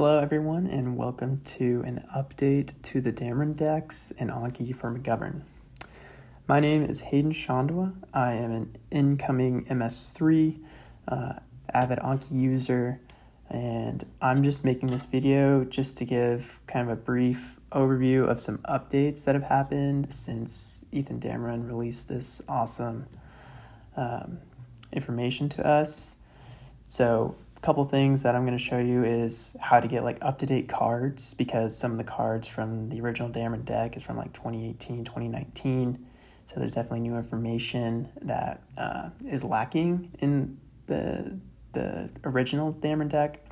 Hello everyone and welcome to an update to the Damron decks and Anki for McGovern. My name is Hayden Chandwa. I am an incoming MS3 avid Anki user, and I'm just making this video just to give kind of a brief overview of some updates that have happened since Ethan Damron released this awesome information to us. So a couple things that I'm going to show you is how to get like up-to-date cards, because some of the cards from the original Damron deck is from like 2018, 2019. So there's definitely new information that is lacking in the original Damron deck.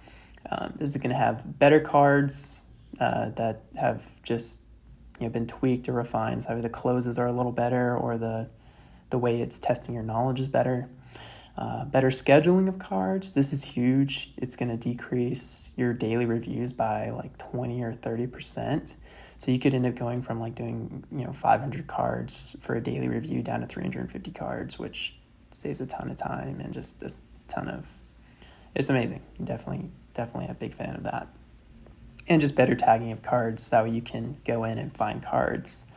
This is going to have better cards that have just been tweaked or refined. So either the closes are a little better, or the way it's testing your knowledge is better. Better scheduling of cards. This is huge. It's going to decrease your daily reviews by like 20 or 30%. So you could end up going from like doing 500 cards for a daily review down to 350 cards, which saves a ton of time and just a ton of. It's amazing. Definitely a big fan of that. And just better tagging of cards, so you can go in and find cards,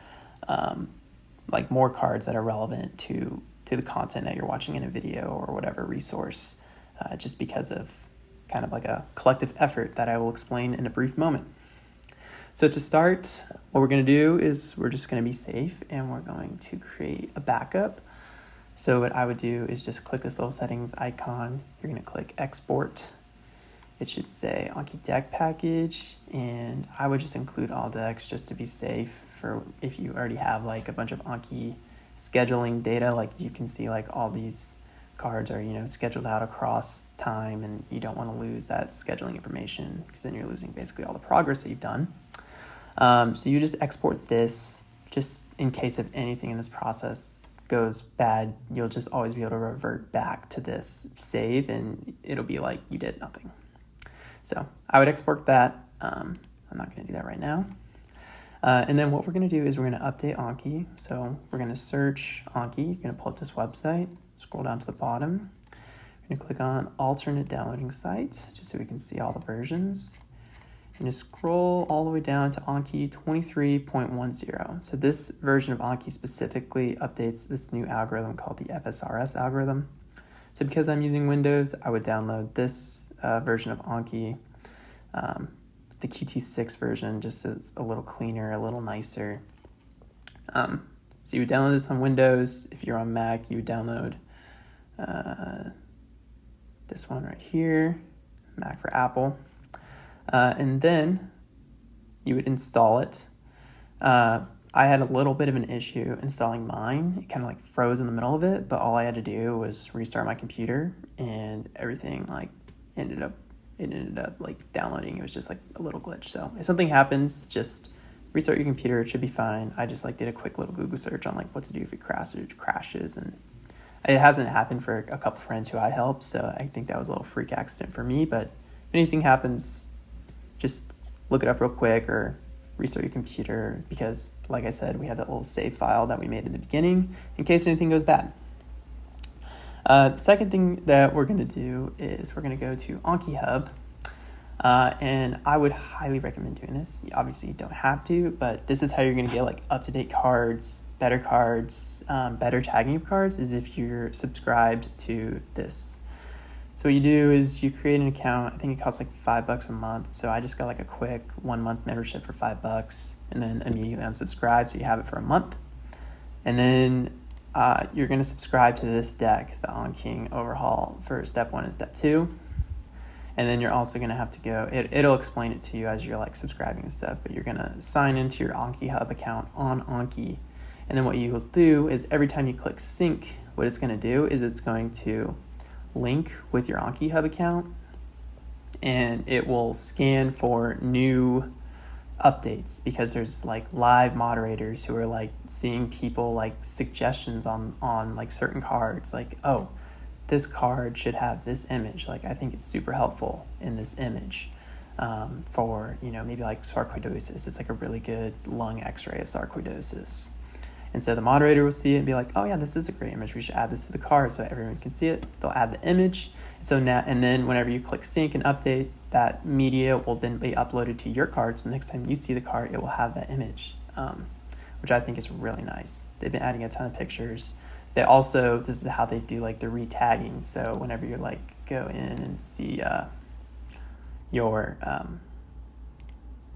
like more cards that are relevant to the content that you're watching in a video or whatever resource, just because of kind of like a collective effort that I will explain in a brief moment. So to start, what we're going to do is we're just going to be safe and we're going to create a backup. So what I would do is just click this little settings icon. You're going to click export. It should say Anki deck package, and I would just include all decks just to be safe for if you already have like a bunch of Anki scheduling data. Like you can see like all these cards are scheduled out across time, and you don't want to lose that scheduling information, because then you're losing basically all the progress that you've done. So you just export this, just in case if anything in this process goes bad, you'll just always be able to revert back to this save and it'll be like you did nothing. So I would export that. I'm not going to do that right now. And then what we're going to do is we're going to update Anki. So we're going to search Anki. You're going to pull up this website, scroll down to the bottom. We're going to click on alternate downloading site, just so we can see all the versions. And just scroll all the way down to Anki 23.10. So this version of Anki specifically updates this new algorithm called the FSRS algorithm. So because I'm using Windows, I would download this version of Anki. The QT6 version, just so it's a little cleaner, a little nicer. So you would download this on Windows. If you're on Mac, you would download this one right here, Mac for Apple. And then you would install it. I had a little bit of an issue installing mine. It kind of like froze in the middle of it, but all I had to do was restart my computer and everything like ended up like downloading. It was just like a little glitch. So if something happens, just restart your computer. It should be fine. I just like did a quick little Google search on like what to do if it crashes, and it hasn't happened for a couple friends who I helped. So I think that was a little freak accident for me, but if anything happens, just look it up real quick or restart your computer, because like I said, we have that little save file that we made in the beginning in case anything goes bad. The second thing that we're going to do is we're going to go to Ankihub, and I would highly recommend doing this. Obviously you don't have to, but this is how you're going to get like up-to-date cards, better tagging of cards, is if you're subscribed to this. So what you do is you create an account. I think it costs like $5 a month. So I just got like a quick 1 month membership for $5 and then immediately unsubscribe. So you have it for a month. And then you're going to subscribe to this deck, the Anking overhaul, for step 1 and step 2. And then you're also going to have to go, it'll explain it to you as you're like subscribing and stuff, but you're going to sign into your Ankihub account on Anki. And then what you will do is every time you click sync, what it's going to do is it's going to link with your Ankihub account, and it will scan for new updates, because there's like live moderators who are like seeing people like suggestions on like certain cards, like, oh, this card should have this image, like I think it's super helpful in this image for maybe like sarcoidosis. It's like a really good lung x-ray of sarcoidosis. And so the moderator will see it and be like, oh yeah, this is a great image. We should add this to the card so everyone can see it. They'll add the image. And so now, and then whenever you click sync and update, that media will then be uploaded to your card. So next time you see the card, it will have that image, which I think is really nice. They've been adding a ton of pictures. They also, this is how they do like the retagging. So whenever you're like go in and see your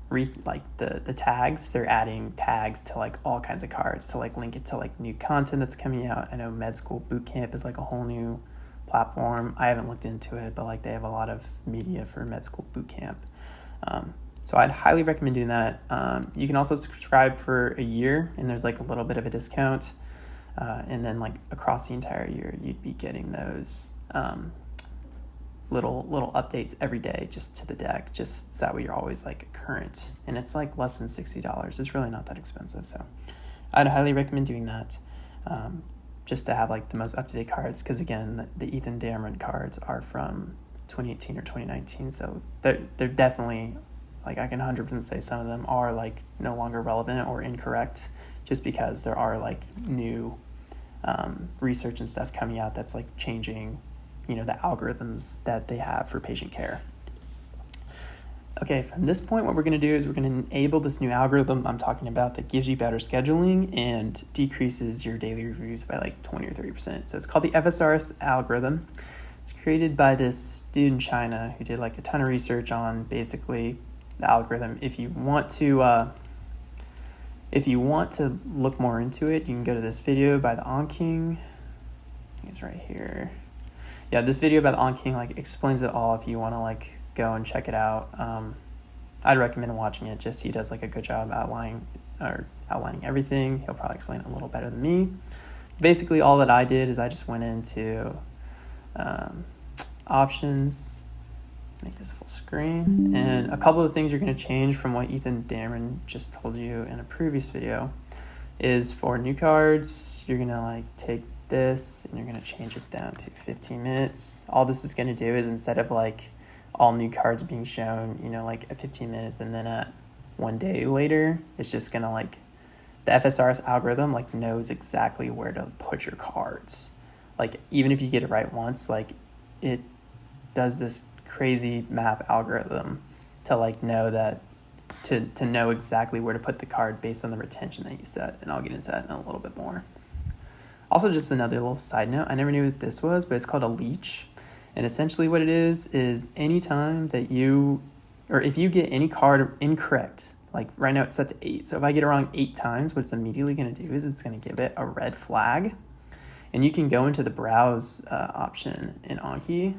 the tags, they're adding tags to like all kinds of cards to like link it to like new content that's coming out. I know Med School Bootcamp is like a whole new platform. I haven't looked into it, but like they have a lot of media for Med School Bootcamp. So I'd highly recommend doing that. You can also subscribe for a year, and there's like a little bit of a discount. And then like across the entire year, you'd be getting those little updates every day just to the deck, just so that way you're always like current. And it's like less than $60. It's really not that expensive. So I'd highly recommend doing that, just to have like the most up-to-date cards. Because again, the Ethan Damron cards are from 2018 or 2019. So they're definitely, like I can 100% say some of them are like no longer relevant or incorrect, just because there are like new research and stuff coming out that's like changing, the algorithms that they have for patient care. Okay, from this point, what we're going to do is we're going to enable this new algorithm I'm talking about that gives you better scheduling and decreases your daily reviews by like 20 or 30%. So it's called the FSRS algorithm. It's created by this dude in China who did like a ton of research on basically the algorithm. If you want to look more into it, you can go to this video by the Anking. I think it's right here. Yeah, this video by the Anking like explains it all if you want to like go and check it out. I'd recommend watching it. Just he does like a good job outlining everything. He'll probably explain it a little better than me. Basically, all that I did is I just went into options, make this full screen, and a couple of things you're going to change from what Ethan Damron just told you in a previous video is for new cards, you're going to like take this and you're going to change it down to 15 minutes. All this is going to do is instead of like all new cards being shown, like at 15 minutes and then at 1 day later, it's just going to like, the FSRS algorithm like knows exactly where to put your cards. Like even if you get it right once, like it does this crazy math algorithm to like know that to know exactly where to put the card based on the retention that you set. And I'll get into that in a little bit more. Also, just another little side note, I never knew what this was, but it's called a leech. And essentially what it is anytime that if you get any card incorrect, like right now it's set to 8. So if I get it wrong 8 times, what it's immediately going to do is it's going to give it a red flag. And you can go into the browse option in Anki,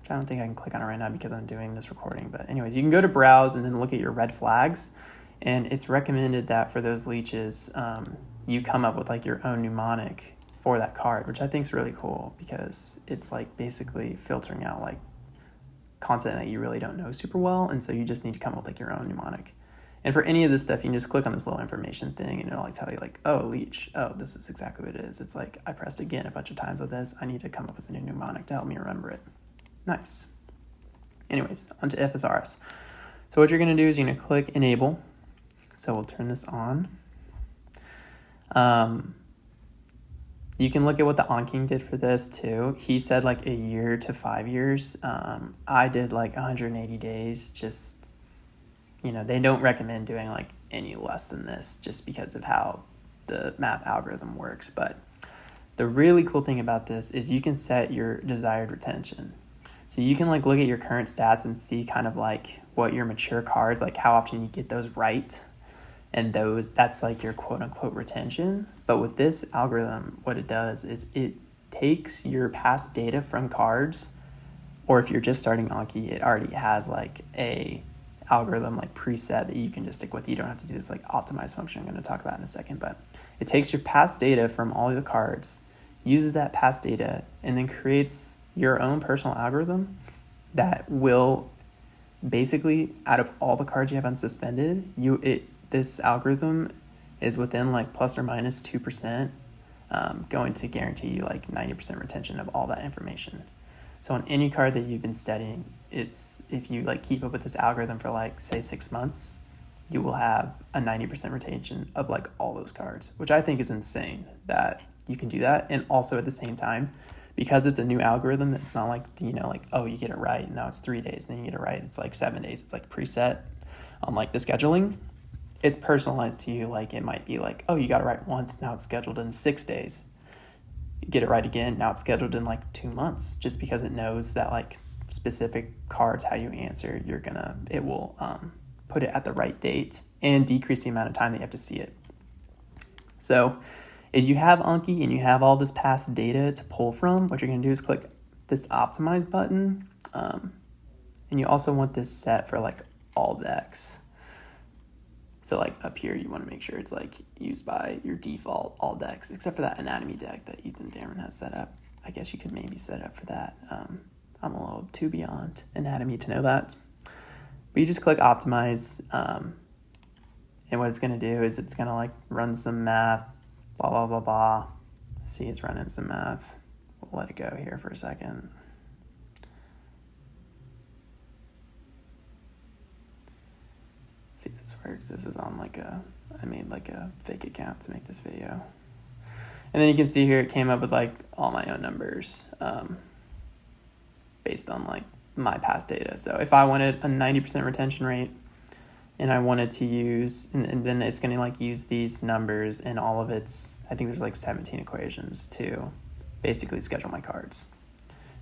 which I don't think I can click on it right now because I'm doing this recording. But anyways, you can go to browse and then look at your red flags. And it's recommended that for those leeches, you come up with like your own mnemonic for that card, which I think is really cool because it's like basically filtering out like content that you really don't know super well. And so you just need to come up with like your own mnemonic. And for any of this stuff, you can just click on this little information thing and it'll like tell you like, oh, leech. Oh, this is exactly what it is. It's like I pressed again a bunch of times with this. I need to come up with a new mnemonic to help me remember it. Nice. Anyways, onto FSRS. So what you're going to do is you're going to click enable. So we'll turn this on. You can look at what the Anking did for this too. He said like a year to 5 years. I did like 180 days. Just, they don't recommend doing like any less than this just because of how the math algorithm works. But the really cool thing about this is you can set your desired retention. So you can like look at your current stats and see kind of like what your mature cards, like how often you get those right. And that's like your quote unquote retention. But with this algorithm, what it does is it takes your past data from cards, or if you're just starting Anki, it already has like a algorithm like preset that you can just stick with. You don't have to do this like optimize function I'm going to talk about in a second, but it takes your past data from all of the cards, uses that past data, and then creates your own personal algorithm that will basically, out of all the cards you have unsuspended, this algorithm is within like plus or minus 2% going to guarantee you like 90% retention of all that information. So on any card that you've been studying, if you like keep up with this algorithm for like say 6 months, you will have a 90% retention of like all those cards, which I think is insane that you can do that. And also at the same time, because it's a new algorithm, it's not like, like, oh, you get it right, now it's 3 days, then you get it right, it's like 7 days. It's like preset on like the scheduling. It's personalized to you. Like, it might be like, oh, you got it right once, now it's scheduled in 6 days. You get it right again, now it's scheduled in like 2 months, just because it knows that like specific cards, how you answer, it will put it at the right date and decrease the amount of time that you have to see it. So if you have Anki and you have all this past data to pull from, what you're going to do is click this optimize button. And you also want this set for like all decks. So like up here, you want to make sure it's like used by your default all decks, except for that anatomy deck that Ethan Damron has set up. I guess you could maybe set up for that. I'm a little too beyond anatomy to know that. But you just click optimize. And what it's going to do is it's going to like run some math, blah, blah, blah, blah. See, it's running some math. We'll let it go here for a second. See if this works. This is on I made like a fake account to make this video. And then you can see here it came up with like all my own numbers based on like my past data. So if I wanted a 90% retention rate and I wanted to use, and then it's going to like use these numbers and all of its, I think there's like 17 equations to basically schedule my cards.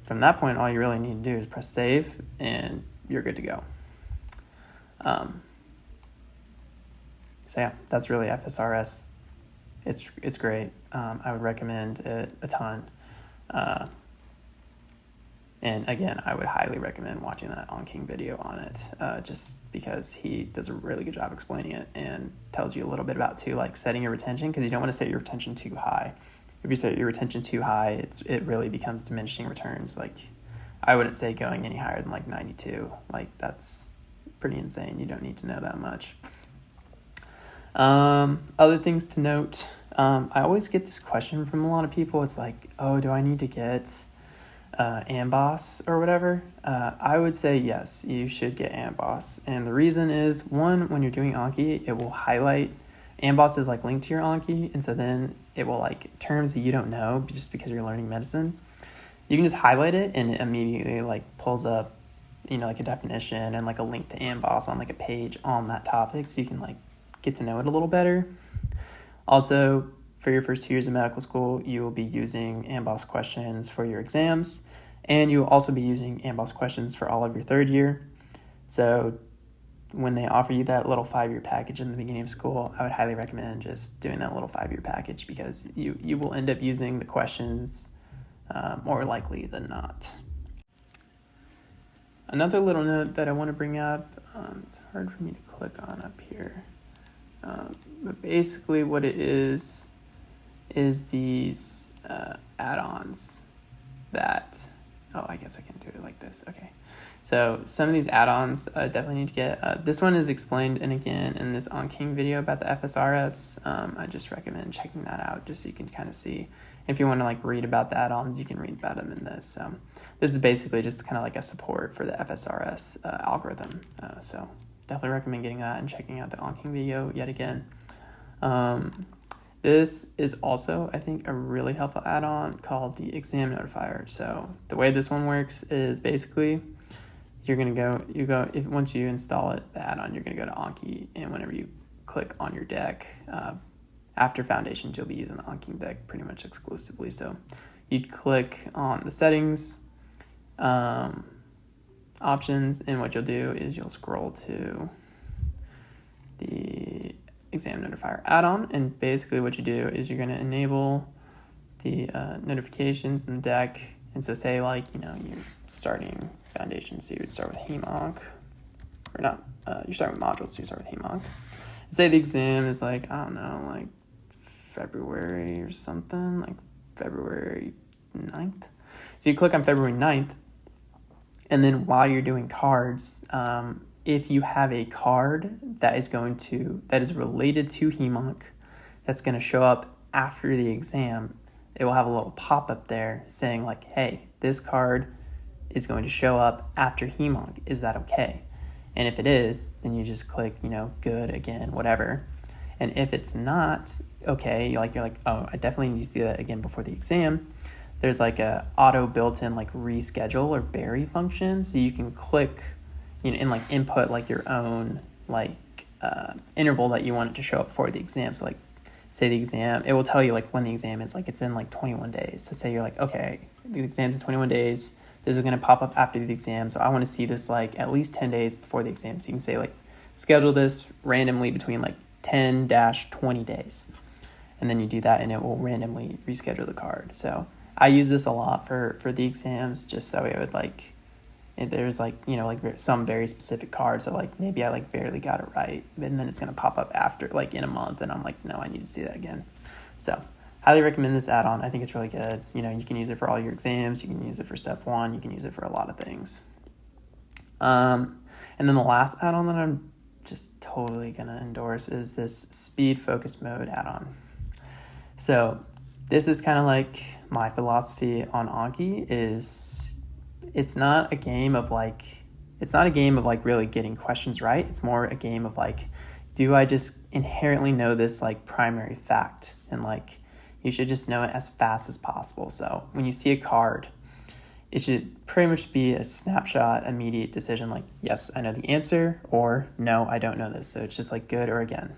From that point, all you really need to do is press save and you're good to go. So yeah, that's really FSRS. It's great. I would recommend it a ton. And again, I would highly recommend watching that Anking video on it, just because he does a really good job explaining it and tells you a little bit about too, like setting your retention, because you don't want to set your retention too high. If you set your retention too high, it really becomes diminishing returns. Like, I wouldn't say going any higher than like 92. Like, that's pretty insane. You don't need to know that much. Other things to note, I always get this question from a lot of people. It's like, oh, do I need to get Amboss or whatever? I would say yes, you should get Amboss. And the reason is, one, when you're doing Anki, it will highlight, Amboss is like linked to your Anki, and so then it will like terms that you don't know just because you're learning medicine. You can just highlight it and it immediately like pulls up, like a definition and like a link to Amboss on like a page on that topic, so you can like get to know it a little better. Also, for your first 2 years of medical school, you will be using Amboss questions for your exams, and you will also be using Amboss questions for all of your third year. So when they offer you that little 5-year package in the beginning of school, I would highly recommend just doing that little 5-year package, because you will end up using the questions more likely than not. Another little note that I want to bring up, it's hard for me to click on up here, but basically what it is these add-ons that, I guess I can do it like this. Okay. So some of these add-ons definitely need to get, this one is explained in this Anking video about the FSRS. I just recommend checking that out just so you can kind of see. If you want to like read about the add-ons, you can read about them in this. This is basically just kind of like a support for the FSRS algorithm. So definitely recommend getting that and checking out the Anking video yet again. This is also, I think, a really helpful add-on called the exam notifier. So the way this one works is basically once you install it, the add-on, you're going to go to Anki, and whenever you click on your deck, after foundations, you'll be using the Anki deck pretty much exclusively. So you'd click on the settings, options, and what you'll do is you'll scroll to the exam notifier add-on, and basically what you do is you're going to enable the notifications in the deck. And so say like, you're starting foundation, so you would start with HEMONC, or not, you're starting with modules, so you start with HEMONC. And say the exam is like, I don't know, like February or something, like February 9th. So you click on February 9th, and then while you're doing cards, if you have a card that is related to HEMONC, that's going to show up after the exam, it will have a little pop-up there saying like, hey, this card is going to show up after HEMONC. Is that okay? And if it is, then you just click, good, again, whatever. And if it's not okay, you're like, oh, I definitely need to see that again before the exam, there's like a auto built-in like reschedule or bury function, so you can click, and like input like your own like interval that you want it to show up for the exam. So like say the exam, it will tell you like when the exam is, like it's in like 21 days. So say you're like, okay, the exam's in 21 days. This is going to pop up after the exam. So I want to see this like at least 10 days before the exam. So you can say like, schedule this randomly between like 10-20 days. And then you do that and it will randomly reschedule the card. So I use this a lot for the exams, just so it would like, if there's like, like some very specific cards that like maybe I like barely got it right, and then it's going to pop up after like in a month and I'm like, no, I need to see that again. So highly recommend this add-on. I think it's really good. You can use it for all your exams. You can use it for step 1. You can use it for a lot of things. And then the last add-on that I'm just totally going to endorse is this speed focus mode add-on. So this is kind of like my philosophy on Anki is, it's not a game of like really getting questions right. It's more a game of like, do I just inherently know this like primary fact? And like, you should just know it as fast as possible. So when you see a card, it should pretty much be a snapshot, immediate decision, like, yes, I know the answer, or no, I don't know this. So it's just like good or again.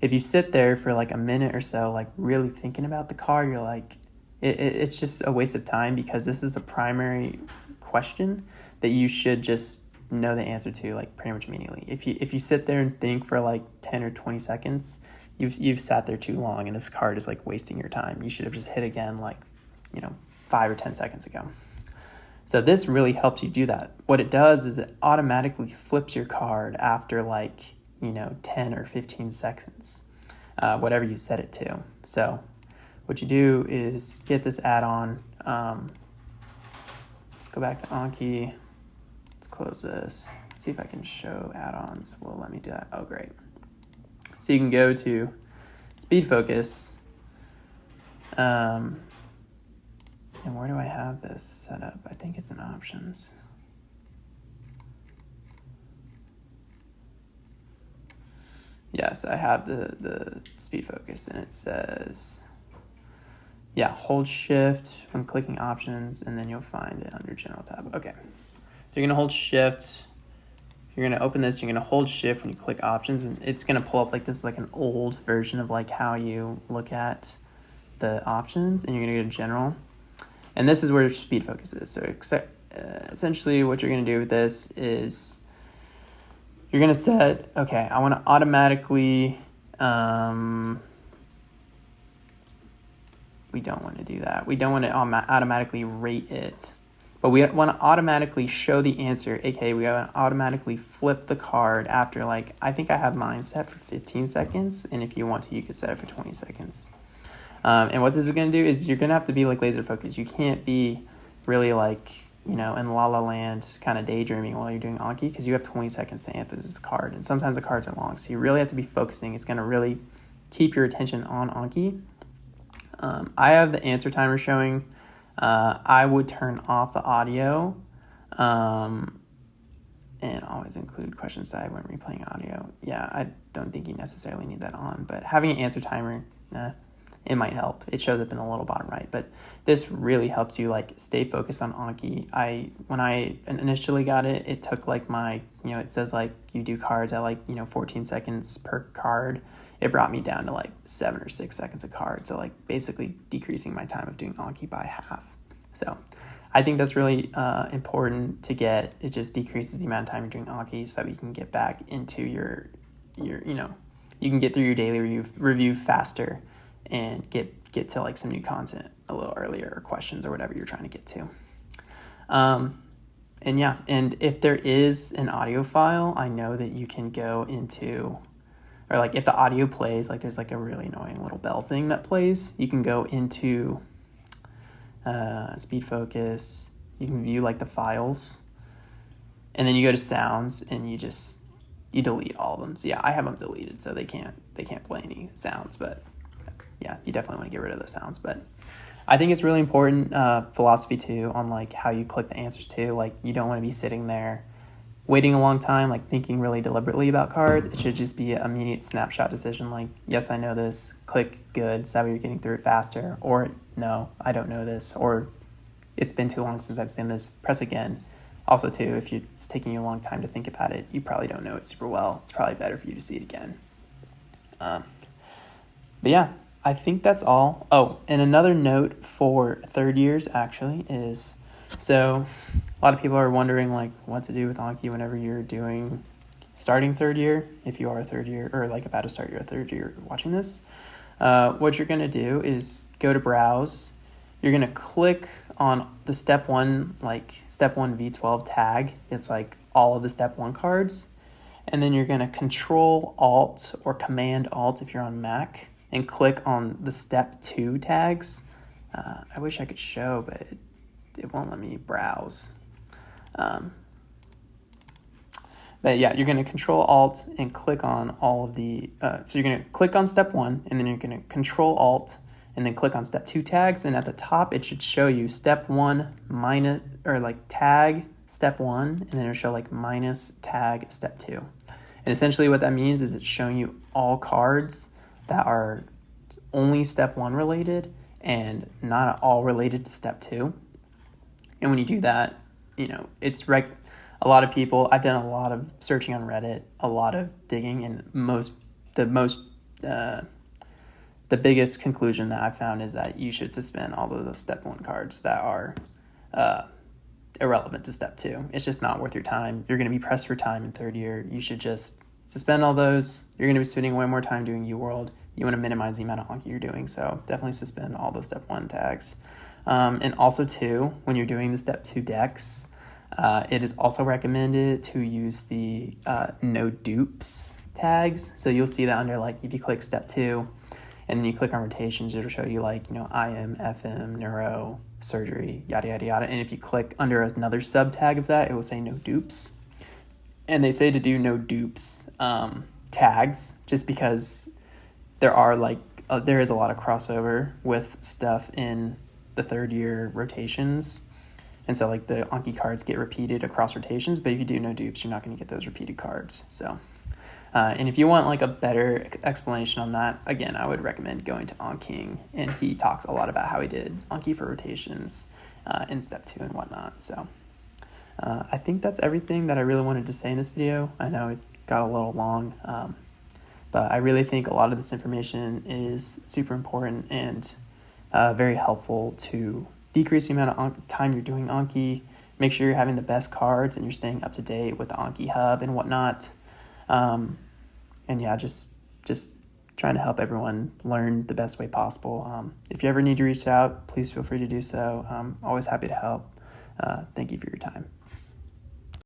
If you sit there for like a minute or so, like really thinking about the card, you're like, it's just a waste of time, because this is a primary question that you should just know the answer to like pretty much immediately. If you sit there and think for like 10 or 20 seconds, you've sat there too long, and this card is like wasting your time. You should have just hit again like 5 or 10 seconds ago. So this really helps you do that. What it does is it automatically flips your card after like 10 or 15 seconds, whatever you set it to. So what you do is get this add-on. Let's go back to Anki. Let's close this. See if I can show add-ons. Will it let me do that? Oh, great. So you can go to Speed Focus. And where do I have this set up? I think it's in Options. Yes, I have the Speed Focus, and it says, hold Shift when clicking Options, and then you'll find it under General tab. Okay, so you're going to hold Shift. You're going to open this. You're going to hold Shift when you click Options, and it's going to pull up like this, like an old version of like how you look at the options, and you're going to go to General. And this is where Speed Focus is. So essentially what you're going to do with this is you're going to set, okay, I want to automatically, we don't want to do that. We don't want to automatically rate it, but we want to automatically show the answer, aka we want to automatically flip the card after like, I think I have mine set for 15 seconds, and if you want to, you could set it for 20 seconds. And what this is going to do is you're going to have to be like laser focused. You can't be really like, in La La Land kind of daydreaming while you're doing Anki, because you have 20 seconds to answer this card. And sometimes the cards are long, so you really have to be focusing. It's going to really keep your attention on Anki. I have the answer timer showing. I would turn off the audio and always include question side when replaying audio. Yeah, I don't think you necessarily need that on, but having an answer timer, it might help. It shows up in the little bottom right, but this really helps you like stay focused on Anki. When I initially got it, it took like my, it says like you do cards at like, 14 seconds per card. It brought me down to like 7 or 6 seconds a card. So like basically decreasing my time of doing Anki by half. So I think that's really important to get. It just decreases the amount of time you're doing Anki so that you can get back into your, you can get through your daily review faster and get to like some new content a little earlier, or questions or whatever you're trying to get to. And if there is an audio file, I know that you can go into, or like if the audio plays, like there's like a really annoying little bell thing that plays, you can go into Speed Focus, you can view like the files, and then you go to sounds and you delete all of them. So yeah, I have them deleted so they can't play any sounds, but yeah, you definitely want to get rid of the sounds. But I think it's really important philosophy too on like how you click the answers too. Like you don't want to be sitting there waiting a long time, like thinking really deliberately about cards. It should just be an immediate snapshot decision, like, yes, I know this, click good, so that way you're getting through it faster, or no, I don't know this, or it's been too long since I've seen this, press again. Also, too, if it's taking you a long time to think about it, you probably don't know it super well. It's probably better for you to see it again. But yeah, I think that's all. Oh, and another note for third years, actually, is, so a lot of people are wondering, like, what to do with Anki whenever you're starting third year, if you are a third year, or like about to start your third year watching this. What you're going to do is go to Browse. You're going to click on the step one V12 tag. It's like all of the step one cards. And then you're going to Control Alt or Command Alt if you're on Mac and click on the step two tags. I wish I could show, but it won't let me browse. But yeah, you're going to Control Alt and click on all of the, so you're going to click on step one, and then you're going to Control Alt and then click on step two tags. And at the top, it should show you step one minus, or like tag step one, and then it'll show like minus tag step two. And essentially what that means is it's showing you all cards that are only step one related and not at all related to step two. And when you do that, it's a lot of people, I've done a lot of searching on Reddit, a lot of digging, and the biggest conclusion that I've found is that you should suspend all of those step one cards that are irrelevant to step two. It's just not worth your time. You're going to be pressed for time in third year. You should just suspend all those. You're going to be spending way more time doing UWorld. You want to minimize the amount of Anki you're doing, so definitely suspend all those step one tags. And also, too, when you're doing the step two decks, it is also recommended to use the no dupes tags. So you'll see that under, like, if you click step two and then you click on rotations, it'll show you like, IM, FM, neuro, surgery, yada, yada, yada. And if you click under another sub tag of that, it will say no dupes. And they say to do no dupes tags just because there is a lot of crossover with stuff in the third year rotations. And so like the Anki cards get repeated across rotations, but if you do no dupes, you're not going to get those repeated cards. So, and if you want like a better explanation on that, again, I would recommend going to Anking, and he talks a lot about how he did Anki for rotations in step two and whatnot. So I think that's everything that I really wanted to say in this video. I know it got a little long, but I really think a lot of this information is super important and very helpful to decrease the amount of time you're doing Anki. Make sure you're having the best cards and you're staying up to date with the Ankihub and whatnot. And yeah, just trying to help everyone learn the best way possible. If you ever need to reach out, please feel free to do so. I'm always happy to help. Thank you for your time.